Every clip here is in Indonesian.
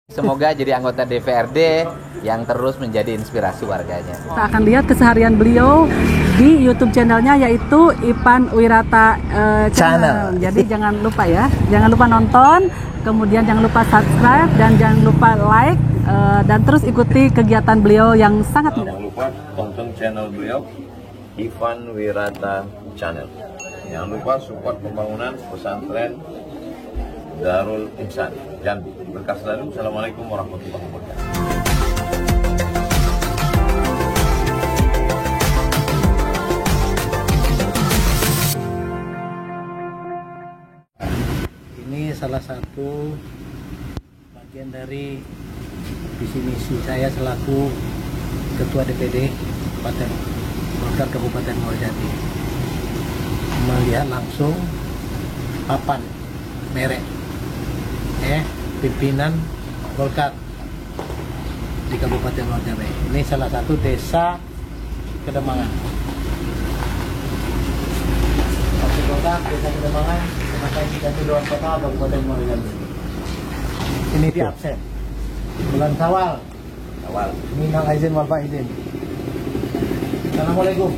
Semoga jadi anggota DPRD yang terus menjadi inspirasi warganya. Kita akan lihat keseharian beliau di YouTube channelnya, yaitu Ipan Wirata Channel. Jadi jangan lupa ya, jangan lupa nonton, kemudian jangan lupa subscribe dan jangan lupa like, dan terus ikuti kegiatan beliau yang sangat mudah. Jangan lupa tonton channel beliau, Ipan Wirata Channel. Jangan lupa support pembangunan pesantren Darul Ihsan Jambi. Berkah selalu. Assalamualaikum warahmatullahi wabarakatuh. Ini salah satu bagian dari visi misi saya selaku Ketua DPD Golkar Kabupaten Muara Jambi, melihat langsung papan merek pimpinan Golkar di Kabupaten Muara Jambi. Ini salah satu desa Kedemangan. Partai Golkar Desa Kedemangan, Kecamatan Cicatu Dewan Kota, Kabupaten Muara Jambi. Ini di absen. Bulan Syawal. Minal aizin wal faizin. Assalamualaikum.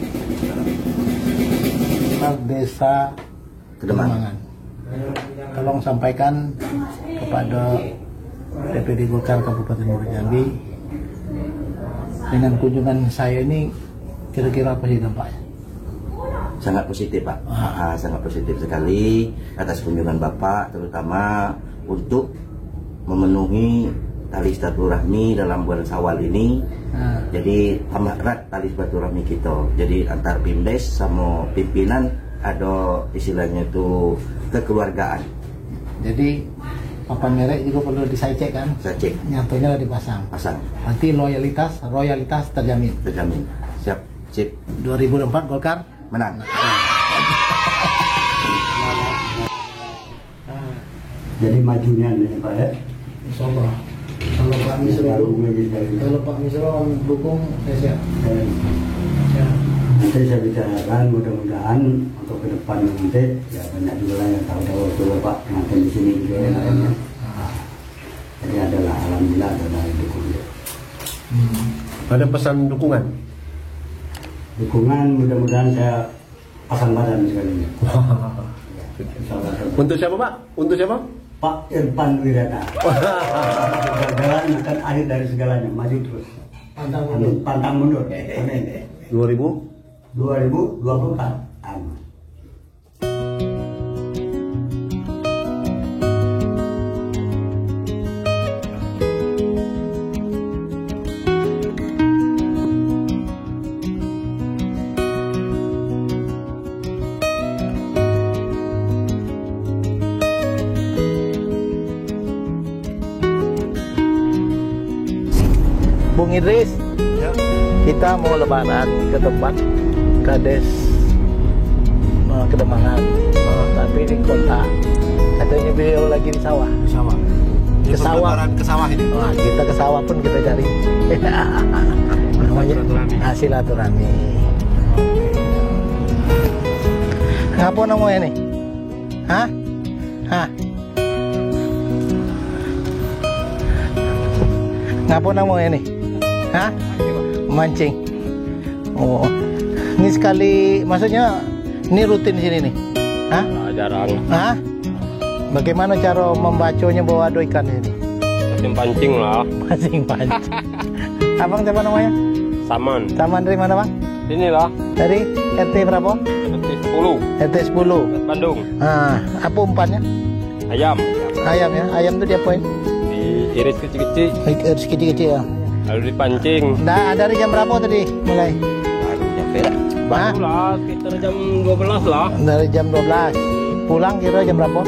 Desa Kedemangan. Tolong sampaikan kepada DPD Golkar Kabupaten Muara Jambi, dengan kunjungan saya ini kira-kira apa sih dampaknya? Sangat positif, Pak. Sangat positif sekali atas kunjungan Bapak, terutama untuk memenuhi tali silaturahmi dalam bulan Syawal ini. Jadi tambah erat tali silaturahmi kita. Jadi antar Pimdes sama pimpinan ada istilahnya itu kekeluargaan. Jadi papan merek juga perlu disacek kan? Sacek. Nyatanya dipasang. Nanti royalitas terjamin. Terjamin. Siap. Sip. 2004 Golkar menang. Jadi majunya nih Pak ya. Insyaallah. Kalau Pak Misro dukung, saya siap. Ya. Nanti saya bicarakan, mudah-mudahan untuk ke depan nanti ya banyak juga yang tahu coba Pak pengantin di sini juga yang lainnya. Jadi adalah alhamdulillah adalah dukung dia. Ada pesan dukungan? Dukungan mudah-mudahan saya pasang badan sekalinya. Untuk siapa Pak? Untuk siapa? Pak Ipan Wirata. Kegagalan akan akhir dari segalanya, maju terus. Pantang mundur. Amin. 2024. Amin. Bung Idris, kita mau lebaran ke tempat Kades Kedemangan, tapi di kota. Katanya beliau lagi di sawah. Ke sawah ini. Wah, kita ke sawah pun kita cari. Namanya silaturahmi. Ngapa namanya ini? Hah? Ngapa namanya ini? Mancing. Oh, ini sekali, maksudnya ini rutin di sini nih? Jarang. Bagaimana cara membacanya bawa ada ikan ini? Pancing lah. Pancing. Abang siapa namanya? Saman. Saman dari mana Bang? Inilah. Dari RT berapa? RT 10. RT 10. Bandung. Apa umpannya? Ayam. Ayam ya? Ayam itu diapain? Diiris kecil-kecil. Iris kecil-kecil ya? Lalu dipancing. Dari jam berapa tadi mulai? Baru nyampe lah. Baru lah, sekitar jam 12 lah. Dari jam 12. Pulang kira jam berapa?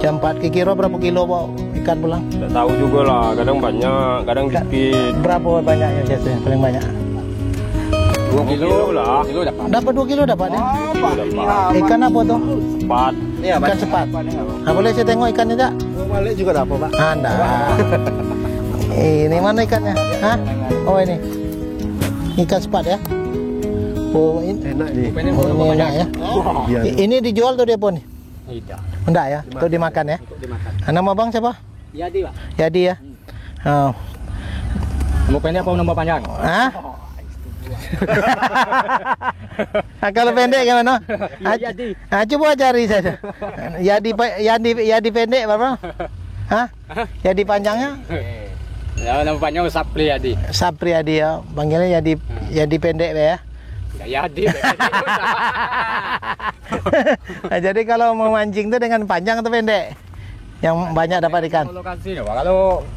Jam 4. Kira berapa kilo bawa ikan pulang? Tidak tahu juga lah, kadang banyak, kadang sedikit. Berapa banyaknya biasanya paling banyak? 2 kilo lah. Dapat 2 kilo dapatnya? Ikan apa tuh? Sepat. Ikan sepat. Boleh saya tengok ikannya tak? Balik juga dapat Pak. Anda. Ini mana ikannya? Oh ini. Ikan sepat ya? Oh ini Enak nih. ini enak ya. Iya. Ini dijual tuh dia pun? Tidak. Enggak ya? Untuk dimakan ya? Untuk dimakan. Nama bang siapa? Yadi, Pak. Yadi ya. Oh. Mau pendek apa nambah panjang? Hah? Kalau pendek gimana? Yadi. Coba cari saja. Yadi pendek berapa? Hah? Yadi panjangnya? Ya, nama panjang Sapri Yadi. Sapri Yadi ya. Panggilnya Yadi pendek ya. Yadi. Nah, jadi kalau mau mancing itu dengan panjang atau pendek? Yang banyak dapat ikan. Lokasinya, Pak. Kalau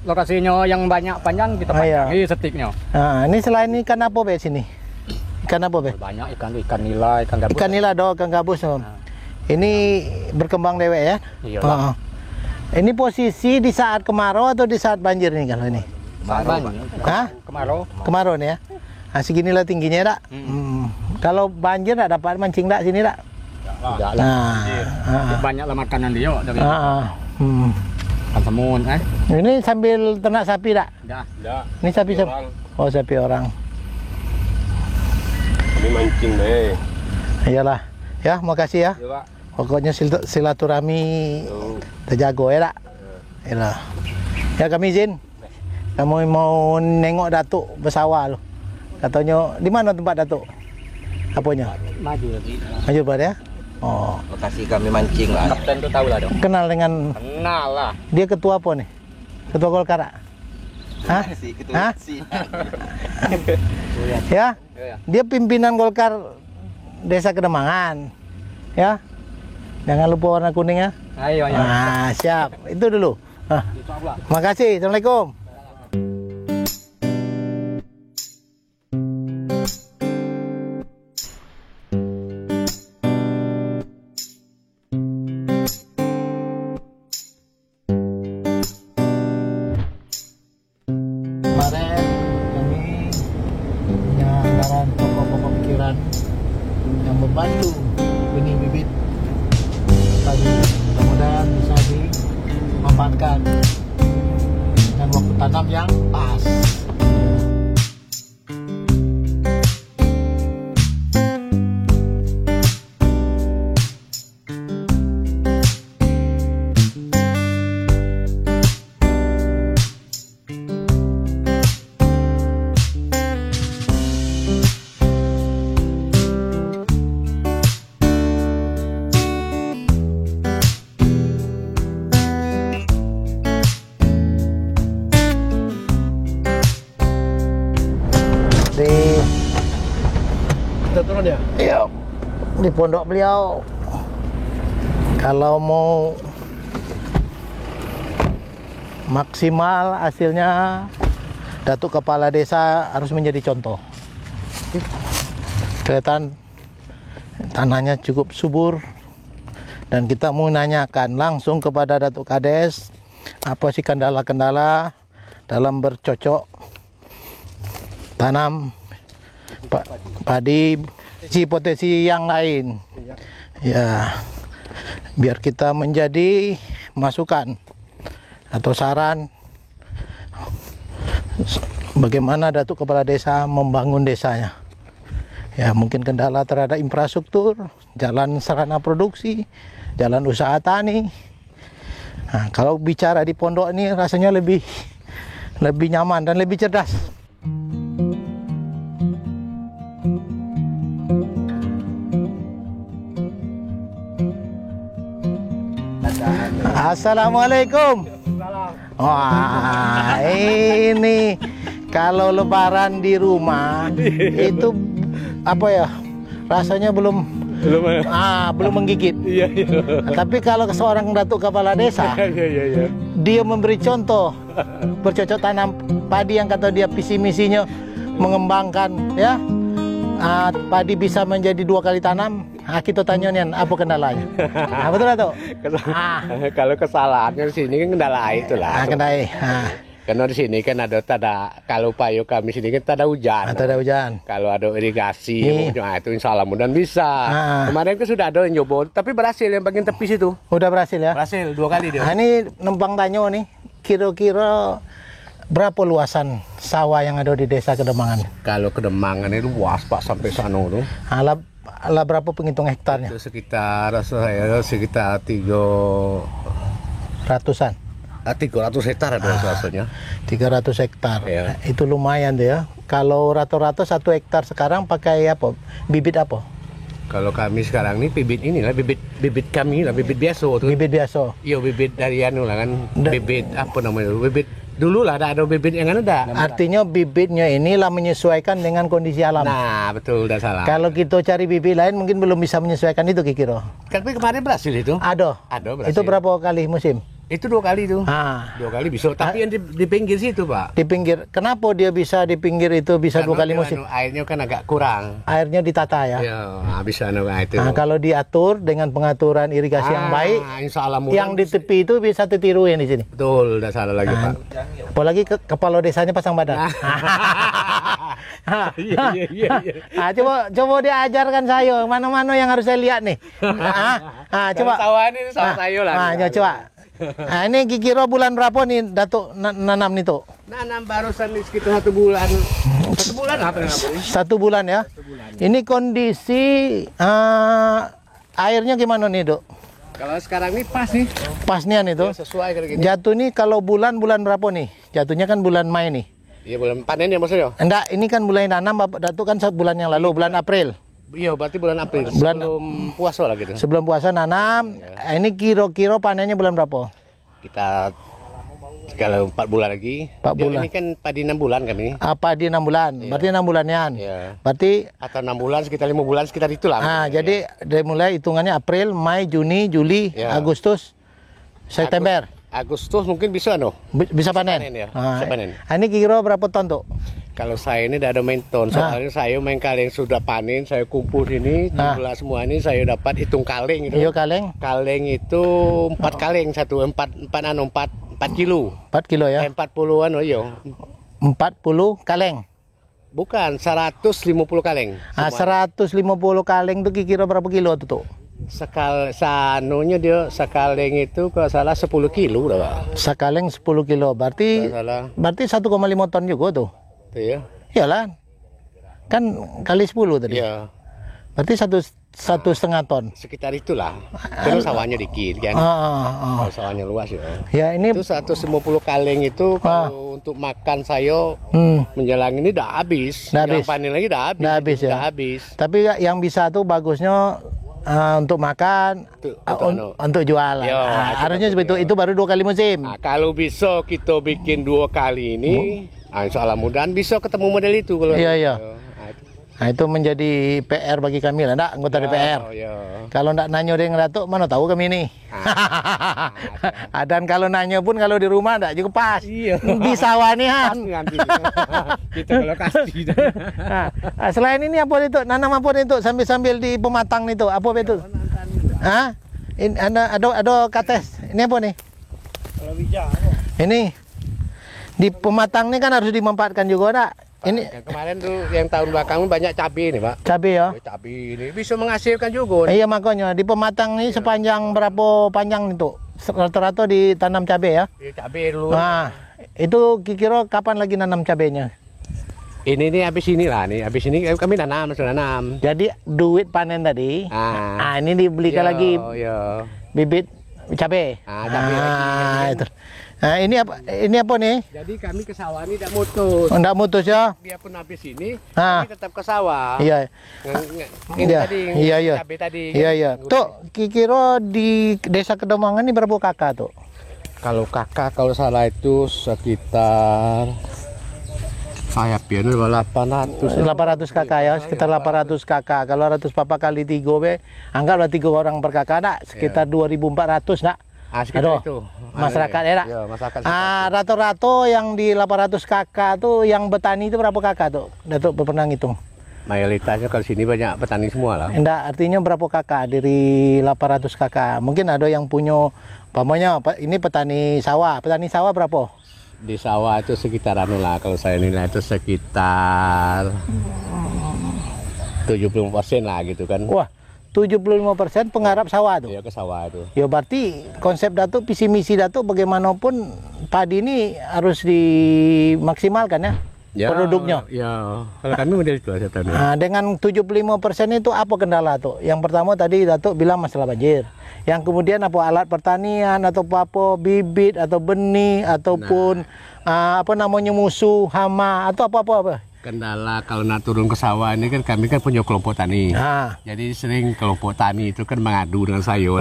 lokasinya yang banyak panjang kita panjangi setiknya. Nah, ini selain ikan apa be sini? Ikan apa be? Banyak ikan nila, ikan gabus. Ikan nila do, ikan gabus. Ini berkembang dewek ya? Iya. Ini posisi di saat kemarau atau di saat banjir nih kalau ini? Kemarau. Kemarau nih ya. Nah, seginilah tingginya dak. Kalau banjir tak dapat mancing dak sini dak? Tidak lah. Banyak lah makanan dia dari. Ikan semun, Ini sambil ternak sapi dak? Tidak. Ini sapi siapa? Oh, sapi orang. Kami mancing deh. Iyalah. Ya, makasih ya. Iya, Pak. Pokoknya silaturahmi terjago ya dak. Iyalah. Ya kami izin. Kamu mau nengok Datuk bersawah lo. Katanya di mana tempat Datuk? Apanya? Maju lagi. Maju pada ya? Oh. Lokasi kami mancing lah. Kapten tuh tahu lah dong. Kenal dengan Kenal lah. dia ketua apa nih? Ketua Golkar? Hah? Hah? Ya? Dia pimpinan Golkar Desa Kedemangan. Ya? Jangan lupa warna kuning ya. Ayo. Nah, siap. Itu dulu. Makasih. Assalamualaikum. Kemarin kami punya anggaran pokok-pokok pikiran yang membantu benih bibit tadi, mudah-mudahan bisa dimanfaatkan dengan waktu tanam yang pas. Kita turun ya? Iya, di pondok beliau kalau mau maksimal hasilnya, Datuk Kepala Desa harus menjadi contoh. Kelihatan tanahnya cukup subur, dan kita mau nanyakan langsung kepada Datuk Kades apa sih kendala-kendala dalam bercocok tanam padi, potensi yang lain ya, biar kita menjadi masukan atau saran bagaimana Datuk Kepala Desa membangun desanya. Ya, mungkin kendala terhadap infrastruktur, jalan sarana produksi, jalan usaha tani. Nah, kalau bicara di pondok ini rasanya lebih nyaman dan lebih cerdas. Assalamualaikum. Wah, ini kalau lebaran di rumah itu apa ya? Rasanya belum menggigit. Iya. Tapi kalau seorang Datuk Kepala Desa, dia memberi contoh bercocok tanam padi yang kata dia visi misinya mengembangkan ya. Padi bisa menjadi 2 kali tanam. Kita tanya nih, apa kendalanya? Betul Datuk? Kalau kesalahannya di sini kan kendala itulah. Kendala. Karena di sini kan ada kalau payu kami sini kan ada hujan. Ada hujan. Kalau ada irigasi, itu insya Allah mudah bisa. Kemarin kan sudah ada yang nyoba, tapi berhasil yang bagian tepi situ. Udah berhasil ya? Berhasil 2 kali dia. Ini numpang tanya nih, kira-kira berapa luasan sawah yang ada di Desa Kedemangan? Kalau Kedemangan itu luas Pak sampai sana tuh. Ala berapa penghitung hektarnya? Itu sekitar 300-an. 300 hektar ada suasananya. 300 hektar. Iya. Itu lumayan tuh ya. Kalau rata-rata 1 hektar sekarang pakai apa? Bibit apa? Kalau kami sekarang ini bibit inilah bibit kami lah, bibit biasa tuh. Bibit biasa. Iya, bibit dari anu lah kan. Bibit apa namanya? Bibit dulu lah ada bibit yang ada. Artinya bibitnya inilah menyesuaikan dengan kondisi alam. Nah, betul, udah salah. Kalau kita cari bibit lain mungkin belum bisa menyesuaikan itu kira-kira. Tapi kemarin berhasil itu. Ada. Ada berhasil. Itu berapa kali musim? Itu 2 kali tuh. 2 kali bisa. Tapi yang di pinggir situ, Pak. Di pinggir. Kenapa dia bisa di pinggir itu bisa 2 kali musim? Airnya kan agak kurang. Airnya ditata ya. Ya, bisa itu. Nah, kalau diatur dengan pengaturan irigasi yang baik, insya Allah yang di tepi itu bisa ditiruin di sini. Betul, udah salah lagi, Pak. Apalagi kepala desanya pasang badan. Iya. Coba diajarkan saya mana-mana yang harus saya lihat nih. Coba. Sawah ini sawah saya lah. Coba. Nah, ini kira bulan berapa nih Datuk nanam nih tuh? Nanam barusan di sekitar 1 bulan. 1 bulan apa namanya? 1 bulan ya. Ini kondisi airnya gimana nih, Dok? Kalau sekarang ini pas nih. Pas nih itu. Ya, sesuai kayak gini. Jatuh nih kalau bulan berapa nih? Jatuhnya kan bulan Mei nih. Iya, bulan panen ya maksudnya? Enggak, ini kan mulai nanam Bapak Datuk kan 1 bulan yang lalu, bulan April. Iya, berarti bulan April. Sebelum puasa lah gitu. Sebelum puasa nanam. Ini kira-kira panennya bulan berapa? Kita kalau 4 bulan lagi. 4 bulan. Ini kan padi 6 bulan kan ini. Padi 6 bulan. Berarti 6 bulanian. Iya. Berarti atau 6 bulan sekitar 5 bulan sekitar itulah. Jadi dari mulai hitungannya April, Mei, Juni, Juli, Agustus, September. Agustus mungkin bisa Bisa panen. Ya. Bisa panen. Ini kira berapa ton tuh? Kalau saya ini tidak ada main ton, soalnya saya main kaleng sudah panen, saya kumpul ini, jumlah semua ini saya dapat hitung kaleng gitu. Iya kaleng. Kaleng itu 4 kaleng satu, 4 kilo. 4 kilo ya. 40-an iya. 40 kaleng. Bukan, 150 kaleng. 150 kaleng tuh kira berapa kilo tuh? Sanunya dia sekaleng itu kalau salah 10 kilo dah. Sekaleng 10 kilo, berarti 1,5 ton juga tuh. Iya. Iyalah. Kan kali 10 tadi. Iya. Berarti 1,5 ton. Sekitar itulah. Terus sawahnya dikit kan. Kalau sawahnya luas ya. Ya ini itu 150 kaleng itu kalau untuk makan saya menjelang ini udah habis. Yang panen lagi udah habis. Udah habis. Tapi yang bisa tuh bagusnya untuk makan, untuk jualan. Harusnya seperti itu baru 2 kali musim. Kalau bisa kita bikin 2 kali ini, insya Allah mudahan bisa ketemu model itu. Kalau iya. Nah, itu menjadi PR bagi kami lah, enggak anggota DPR. Kalau enggak nanya dengan Datuk, mana tahu kami ini. Dan kalau nanya pun kalau di rumah enggak juga pas. Di sawah nih Kita kalau kasih. Selain ini apa itu? Nanam apa itu? Sambil di pematang itu. Apa itu? Ada kates. Ini apa nih? Ini di pematang ini kan harus dimanfaatkan juga, enggak? Ini kemarin tuh yang tahun belakang banyak cabai nih, Pak. Cabai ya. Cabai ini bisa menghasilkan juga. Iya, makanya di pematang ini sepanjang berapa panjang itu? Rata-rata ditanam cabai ya? Iya, cabai dulu. Nah, itu kira kapan lagi nanam cabainya? Ini nih habis ini lah nih, habis ini kami nanam. Jadi duit panen tadi. Ini dibelikan lagi bibit cabai. Cabai lagi. Itu. Nah, ini apa nih? Jadi kami ke sawah ini tidak mutus. Tidak mutus ya? Biarpun habis ini, kami tetap ke sawah. Iya. Ini tadi, cabai tadi. Iya. Tuh, kira di Desa Kedomangan ini berapa kakak tuh? Kalau kakak, kalau salah itu sekitar saya pilih 800 kakak ya, sekitar 800 kakak. Kalau 100 papa kali 3 anggaplah 3 orang per kakak, nak sekitar 2.400 nak. Itu masyarakat ya, masyarakat. Rata-rata yang di 800 kakak tuh yang bertani itu berapa kakak tuh? Datuk pernah ngitung? Mayoritasnya kalau sini banyak petani semua lah. Enggak, artinya berapa kakak dari 800 kakak? Mungkin ada yang punya, pamannya ini petani sawah. Petani sawah berapa? Di sawah itu sekitar kalau saya nilai itu sekitar 75% lah gitu kan. Wah, 75% penggarap sawah tuh. Iya, ke sawah itu. Ya berarti konsep Datuk, visi misi Datuk bagaimanapun padi ini harus dimaksimalkan ya. penduduknya. Ya, kalau kami model itu saya tahu. Nah, dengan 75% itu apa kendala tuh? Yang pertama tadi Datuk bilang masalah banjir. Yang kemudian apa alat pertanian atau apa bibit atau benih ataupun apa namanya musuh hama atau apa-apa. Kendala kalau nak turun ke sawah ini kan kami kan punya kelompok tani. Jadi sering kelompok tani itu kan mengadu dengan saya.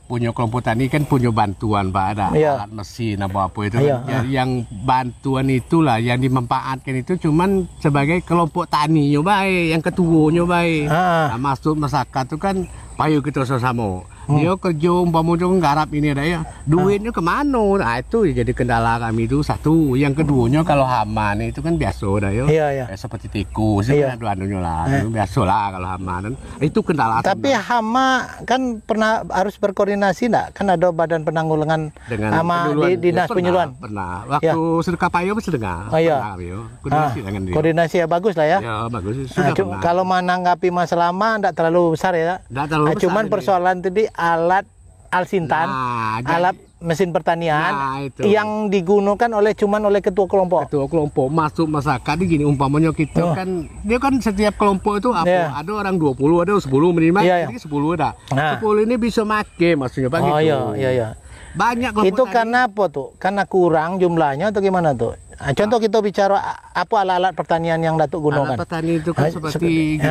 Punya kelompok tani kan punya bantuan Pak, ada alat mesin apa-apa itu kan. Jadi yang bantuan itulah yang dimanfaatkan itu cuman sebagai kelompok tani nyobai, yang ketuanya baik. Masuk masyarakat itu kan payu kita sama-sama. Dia kerja umpamanya nggarap ini ada ya, duitnya kemana? Nah itu jadi kendala kami itu satu. Yang keduanya kalau hama nih itu kan biasa dah ya. Seperti tikus, ada anunya lah, biasa lah kalau hama dan itu kendala. Tapi hama kan pernah harus berkoordinasi enggak? Kan ada badan penanggulangan hama di dinas penyuluhan. Pernah. Waktu sedekah payo mesti dengar. Koordinasi dengan dia. Koordinasi ya bagus lah ya. Ya bagus. Sudah kalau menanggapi masalah hama enggak terlalu besar ya. Cuman persoalan tadi alat alsintan, alat mesin pertanian yang digunakan oleh ketua kelompok. Ketua kelompok masuk masyarakat gini umpamanya kita kan dia kan setiap kelompok itu apa? Ada orang 20, ada 10 minimal, jadi 10 ada. 10 ini bisa make maksudnya Pak gitu. Iya. Banyak kelompok itu karena apa tuh? Karena kurang jumlahnya atau gimana tuh? Contoh kita bicara apa alat-alat pertanian yang Datuk gunakan. Alat pertanian itu kan seperti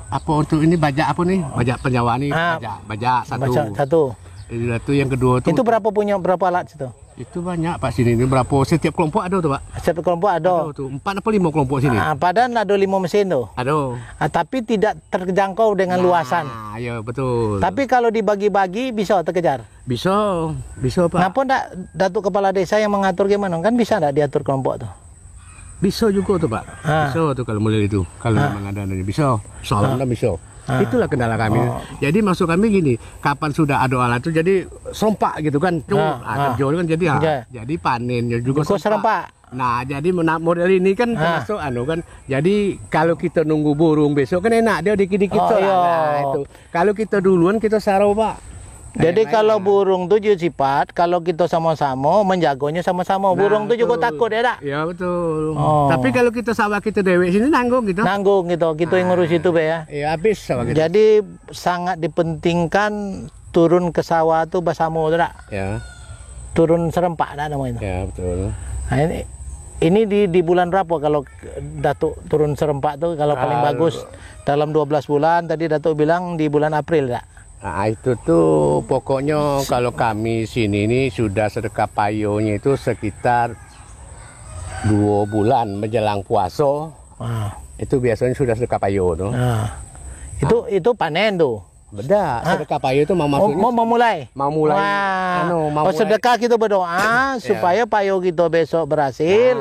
apa untuk ini bajak apa nih? Bajak penyawa nih, bajak satu. Itu yang kedua tuh. Itu berapa alat situ? Itu banyak Pak sini. Ini berapa setiap kelompok ada tuh Pak? Setiap kelompok ada. Tuh 4 atau 5 kelompok sini. Padahal ada 5 mesin tuh. Ada. Tapi tidak terjangkau dengan luasan. Iya betul. Tapi kalau dibagi-bagi bisa terkejar. Bisa Pak. Kenapa enggak Datuk Kepala Desa yang mengatur gimana? Kan bisa enggak diatur kelompok tuh? Bisa juga tuh Pak. Bisa tuh kalau mulai itu. Kalau memang ada bisa. Soalnya bisa. Itulah kendala kami. Jadi maksud kami gini, kapan sudah ada alat itu jadi serempak gitu kan. Kerja kan jadi panennya juga serempak. Nah, jadi model ini kan termasuk kan. Jadi kalau kita nunggu burung besok kan enak dia dikit-dikit nah, itu. Kalau kita duluan kita sarau Pak. Jadi kalau burung tuh sifat, kalau kita sama-sama menjagonya sama-sama. Burung tuh juga takut ya tak? Ya betul. Tapi kalau kita sawah kita dewek sini nanggung gitu. Nanggung gitu, kita yang ngurus itu ya. Iya habis sawah kita. Jadi sangat dipentingkan turun ke sawah tuh bersama tak? Ya. Turun serempak tak namanya. Ya betul. Nah, ini di bulan berapa kalau Datuk turun serempak tuh kalau paling bagus dalam 12 bulan tadi Datuk bilang di bulan April tak? Nah itu tuh pokoknya kalau kami sini ini sudah sedekah payonya itu sekitar 2 bulan menjelang puasa. Itu biasanya sudah sedekah payo tuh. Itu panen tuh. Beda, sedekah payo itu maksudnya mau mulai. Mau sedekah kita berdoa supaya payo kita besok berhasil.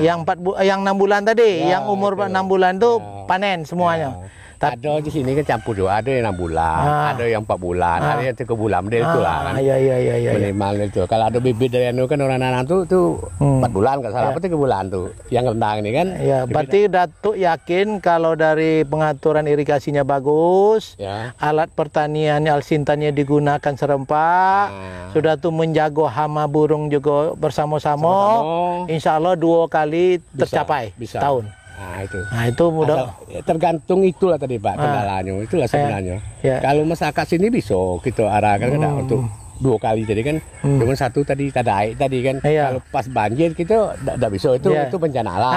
Yang 6 bulan tadi, yang umur 6 bulan tuh panen semuanya. Ada di sini kan campur juga, ada yang 6 bulan, ada yang 4 bulan, ada yang 3 bulan, model itulah kan. Iya. Minimal itu. Kalau ada bibit dari anu kan orang anak tuh 4 bulan kalau salah, 3 bulan tuh. Yang rendang ini kan. Iya, berarti Datuk yakin kalau dari pengaturan irigasinya bagus, alat pertaniannya alsintannya digunakan serempak, sudah tuh menjaga hama burung juga bersama-sama, insya Allah 2 kali tercapai setahun. Nah itu mudah. Tergantung itulah tadi Pak kendalanya. Itulah sebenarnya. Kalau masyarakat sini bisa kita arahkan untuk 2 kali jadi kan. Cuma 1 tadi tadaik tadi kan. Kalau pas banjir kita tidak bisa itu bencana alam.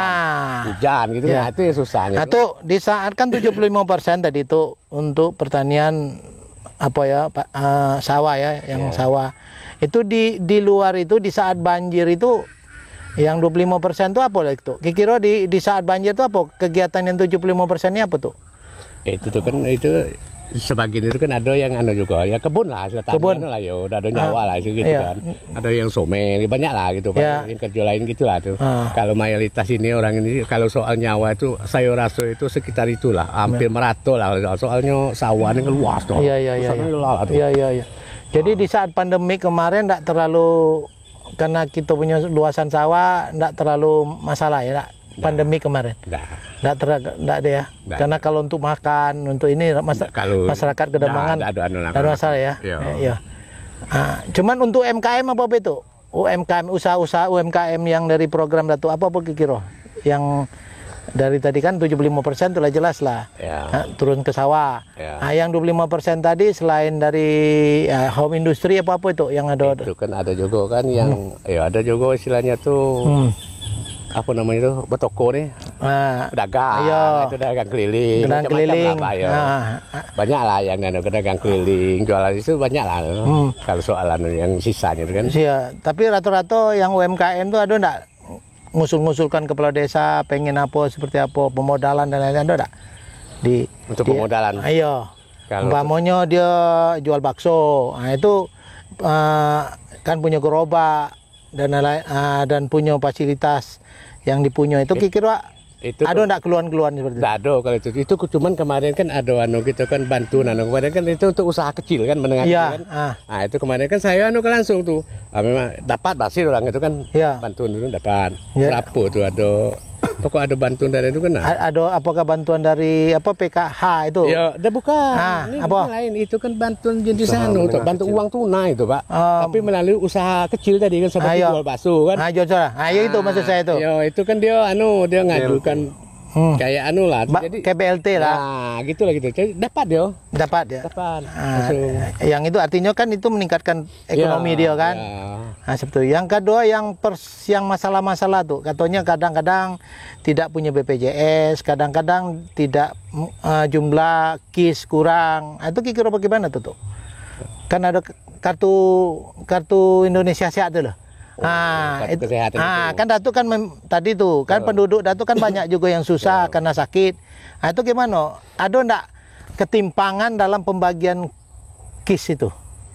Hujan gitu. Nah itu yang susahnya. Nah tuh di saat kan 75% tadi itu untuk pertanian apa ya sawah ya yang sawah. Itu di luar itu di saat banjir itu yang 25% itu apa lah itu? Kira-kira di saat banjir itu apa? Kegiatan yang 75%-nya apa tuh? Itu tuh kan itu sebagian itu kan ada yang juga ya kebun lah, kebun lah ya udah ada nyawa lah gitu kan. Ada yang somel, banyak lah gitu Pak. Yang kerja lain gitulah tuh. Kalau mayoritas ini orang ini kalau soal nyawa itu saya rasa itu sekitar itulah, hampir merata lah soalnya sawah ini kan luas tuh. Iya. Jadi di saat pandemi kemarin enggak terlalu karena kita punya luasan sawah enggak terlalu masalah ya pandemi kemarin. Enggak ada ya. Karena kalau untuk makan, untuk ini masyarakat Kedambangan ada masalah ya. Iya. Cuman untuk MKM apa itu? UMKM, usaha-usaha UMKM yang dari program Datuk apa kira yang dari tadi kan 75% telah jelas lah turun ke sawah. Nah, yang 25% tadi selain dari home industry apa itu yang ada? Itu kan ada juga kan yang ada juga istilahnya tuh apa namanya itu betoko nih, pedagang, itu dagang keliling, macam-macam lah, banyak lah yang pedagang keliling, jualan itu banyak lah. Kalau soalan yang sisanya itu kan. Iya, tapi rata-rata yang UMKM tuh ada enggak ngusul-ngusulkan kepala desa pengen apa seperti apa pemodalan dan lain-lain ada enggak? Untuk pemodalan. Iya. Umpamanya dia jual bakso, nah itu kan punya gerobak dan lain dan punya fasilitas yang dipunya itu kira-kira itu ada enggak keluhan-keluhan seperti itu? Enggak ada kalau itu cuman kemarin kan ada gitu kan bantuan kemarin kan itu untuk usaha kecil kan menengah kan. Nah itu kemarin kan saya langsung tuh memang dapat pasti orang itu kan bantuan itu dapat berapa tuh ada pokok ada bantuan dari itu kan. Ada apakah bantuan dari apa PKH itu? Ya, udah bukan. Ini apa? Lain itu kan bantuan jenis untuk bantu uang tunai itu, Pak. Tapi melalui usaha kecil tadi kan seperti jual bakso kan. Ya itu maksud saya itu. Ya, itu kan dia dia ngajukan kayak lah. Jadi kayak BLT lah. Nah, gitulah gitu. Jadi dapat dia. Dapat ya. Dapat. Yang itu artinya kan itu meningkatkan ekonomi dia kan. Nah, seperti itu. Yang kedua yang masalah-masalah tuh katanya kadang-kadang tidak punya BPJS, kadang-kadang tidak jumlah KIS kurang. Itu kira-kira bagaimana tuh? Kan ada kartu Indonesia Sehat tuh loh. Kan Datuk kan tadi tuh kan penduduk Datuk kan banyak juga yang susah karena sakit. Nah, itu gimana? Ada enggak ketimpangan dalam pembagian KIS itu?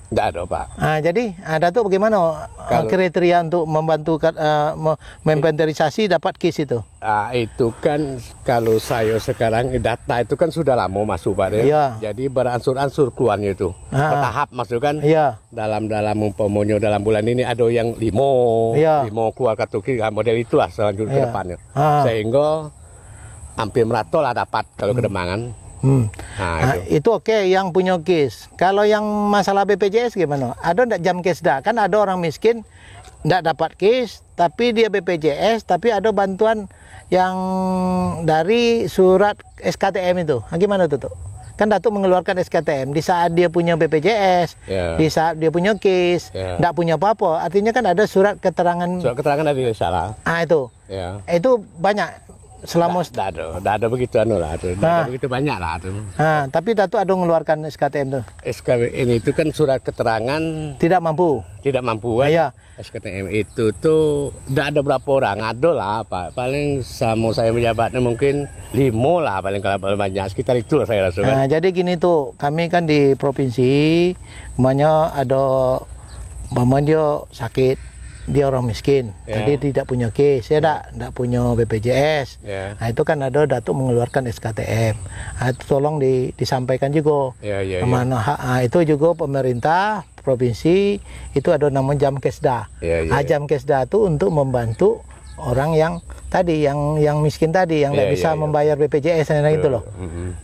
Enggak ada, Pak. Jadi Datuk bagaimana kriteria untuk membantu memventarisasi dapat KIS itu? Itu kan kalau saya sekarang data itu kan sudah lama masuk, Pak. Jadi beransur-ansur keluarnya itu. Bertahap masuk kan. Dalam umpamanya dalam bulan ini ada yang limo keluar kartu KIS model itu lah selanjutnya ke depannya. Sehingga hampir merata lah dapat kalau kedemangan. Itu oke yang punya KIS. Kalau yang masalah BPJS gimana? Ada enggak jam kesda? Kan ada orang miskin enggak dapat KIS, tapi dia BPJS, tapi ada bantuan yang dari surat SKTM itu. Gimana tuh? Kan Datuk mengeluarkan SKTM di saat dia punya BPJS, di saat dia punya KIS, enggak punya apa-apa. Artinya kan ada surat keterangan. Surat keterangan dari desa. Itu. Itu banyak. Selama ada begitu lah, ada begitu banyak lah tuh. Tapi Datuk ada mengeluarkan SKTM tuh. SKTM itu kan surat keterangan tidak mampu kan? SKTM itu tuh tidak ada berapa orang, ada lah Pak. Paling sama saya menjabatnya mungkin 5 lah paling kalau banyak sekitar itu lah saya rasa kan. Jadi gini tuh, kami kan di provinsi, namanya ada dia sakit. Dia orang miskin, jadi tidak punya KIS, tidak punya BPJS. Nah itu kan ada Datuk mengeluarkan SKTM. Nah, itu tolong disampaikan juga. Itu juga pemerintah provinsi itu ada namanya jam kesda. Jam kesda itu untuk membantu orang yang tadi, yang miskin tadi, yang tidak bisa membayar BPJS dan itu loh.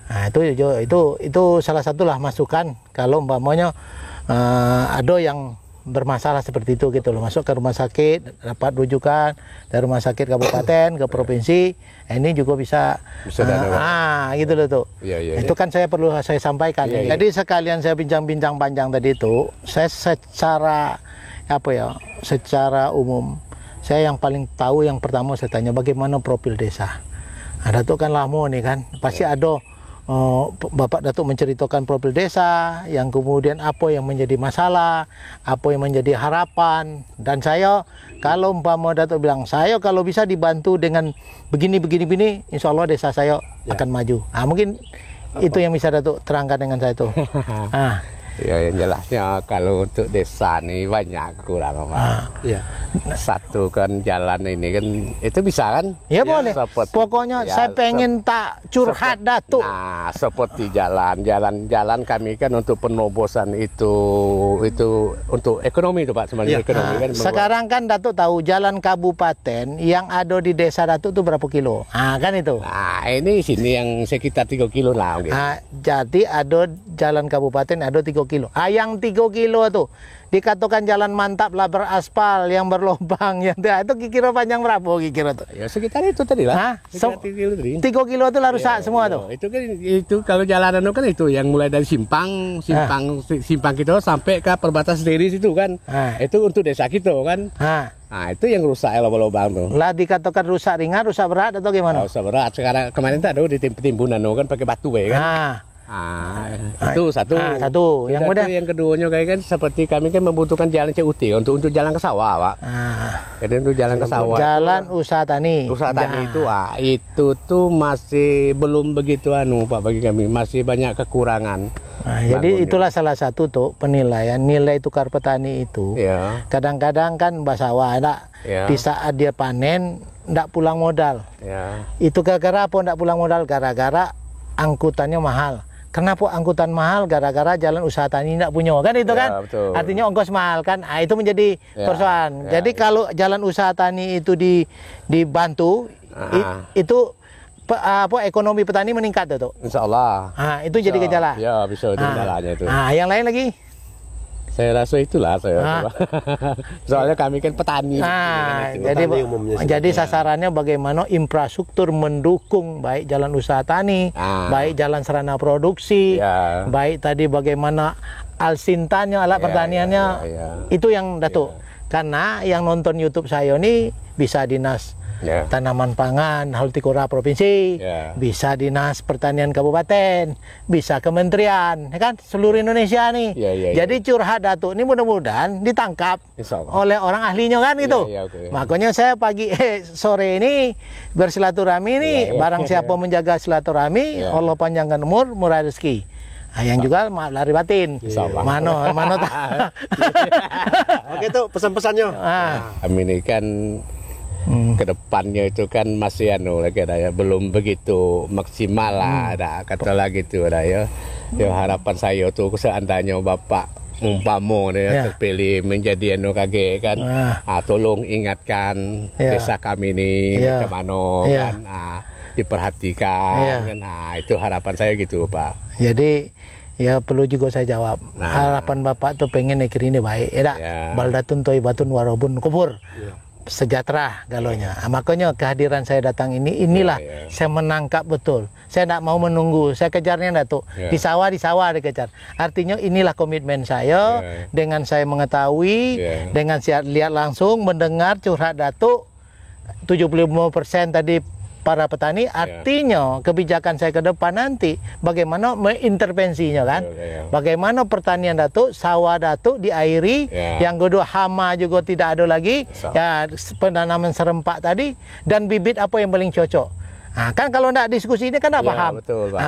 Nah itu salah satu lah masukan kalau umpamanya ada yang bermasalah seperti itu gitu loh, masuk ke rumah sakit dapat rujukan dari rumah sakit kabupaten ke provinsi, ini juga bisa gitu loh tuh. Itu kan saya perlu saya sampaikan. Jadi sekalian saya bincang-bincang panjang tadi itu, saya secara umum saya yang paling tahu, yang pertama saya tanya bagaimana profil desa. Ada tuh kan lama nih kan, pasti ada Bapak Datuk menceritakan profil desa, yang kemudian apa yang menjadi masalah, apa yang menjadi harapan. Dan saya kalau umpama Datuk bilang, saya kalau bisa dibantu dengan begini, insya Allah desa saya akan maju. Mungkin itu yang bisa Datuk terangkan dengan saya itu. Yang jelasnya kalau untuk desa nih banyak kurang, Pak. Satu kan jalan ini kan itu bisa kan? Ya boleh. Pokoknya saya pengen tak curhat Datuk. Nah, seperti jalan kami kan untuk penobosan itu untuk ekonomi itu Pak, sebenarnya ekonomi kan. Sekarang kan Datuk tahu jalan kabupaten yang ada di desa Datuk itu berapa kilo? Kan itu. Nah, ini sini yang sekitar 3 kilo lah. Jadi ada jalan kabupaten ada 3 kilo. Yang 3 kilo tuh dikatakan jalan mantap lah beraspal yang berlubang yang itu kira panjang berapa kira tuh? Ya sekitar itu tadi lah. 3 kilo itu lah rusak semua tuh. Itu kan itu kalau jalanan kan itu yang mulai dari simpang kita sampai ke perbatas diri situ kan. Itu untuk desa kita kan. Nah, itu yang rusak lubang-lubang tuh. Lah dikatakan rusak ringan, rusak berat atau gimana? Rusak berat. Sekarang kemarin tuh ada di timbunan kan pakai batu ya kan. Itu satu. Yang mudah. Yang keduanya kayak kan seperti kami kan membutuhkan jalan CUT untuk jalan ke sawah, Pak. Jadi untuk jalan ke sawah. Jalan usaha tani. Usaha tani itu tuh masih belum begitu Pak bagi kami, masih banyak kekurangan. Jadi itulah salah satu tuh penilaian nilai tukar petani itu. Kadang-kadang kan sawah ada di saat dia panen ndak pulang modal. Itu gara-gara apa ndak pulang modal? Gara-gara angkutannya mahal. Kenapa angkutan mahal? Gara-gara jalan usaha tani tidak punya kan itu kan? Betul. Artinya ongkos mahal kan? Itu menjadi persoalan. Jadi kalau jalan usaha tani itu dibantu, itu ekonomi petani meningkat tuh. Insya Allah. Itu jadi gejala. Ya bisa itu gejalanya itu. Yang lain lagi? Saya rasa itulah soalnya kami kan petani. Jadi sasarannya bagaimana infrastruktur mendukung baik jalan usaha tani, baik jalan sarana produksi, baik tadi bagaimana alsintannya alat pertaniannya. Itu yang Datuk. Karena yang nonton YouTube saya ini bisa dinas tanaman pangan Hortikultura Provinsi, bisa dinas pertanian kabupaten, bisa kementerian, ya kan seluruh Indonesia nih. Jadi curhat Datuk ini mudah-mudahan ditangkap oleh orang ahlinya kan gitu. Makanya saya sore ini bersilaturahmi nih, barang siapa menjaga silaturahmi, Allah panjangkan umur, murah rezeki. Yang juga lari batin. Mano. Oke tuh pesan-pesannya. Kami ini kan kedepannya itu kan masih belum begitu maksimal lah, ada kata lagi tuh ya. Harapan saya tuh seandainya Bapak umpama terpilih menjadi KG kan, tolong ingatkan desa kami ini bagaimana kan, diperhatikan kan, itu harapan saya gitu Pak. Jadi ya perlu juga saya jawab. Harapan Bapak tuh pengen negeri ini baik, baldatun toibatun warobun kubur. Sejahtera galonya. Makanya kehadiran saya datang inilah saya menangkap betul. Saya tidak mau menunggu. Saya kejarnya Datuk. Di sawah dikejar. Artinya inilah komitmen saya dengan saya mengetahui, dengan saya lihat langsung, mendengar curhat Datuk 75% tadi para petani, artinya kebijakan saya ke depan nanti bagaimana mengintervensinya kan, bagaimana pertanian Datuk, sawah Datuk diairi, yang kedua hama juga tidak ada lagi, penanaman serempak tadi, dan bibit apa yang paling cocok. Kan kalau tidak diskusi ini kan tidak paham.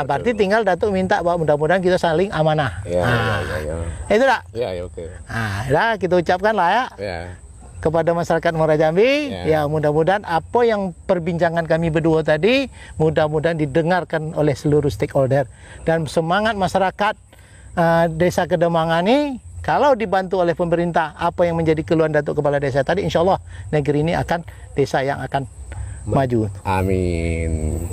Berarti tinggal Datuk minta bahwa mudah-mudahan kita saling amanah. Itu tak? Kita ucapkan lah kepada masyarakat Muara Jambi, mudah-mudahan apa yang perbincangan kami berdua tadi, mudah-mudahan didengarkan oleh seluruh stakeholder, dan semangat masyarakat Desa Kedemangan ini, kalau dibantu oleh pemerintah, apa yang menjadi keluhan Datuk Kepala Desa tadi, insya Allah negeri ini akan desa yang akan maju. Amin.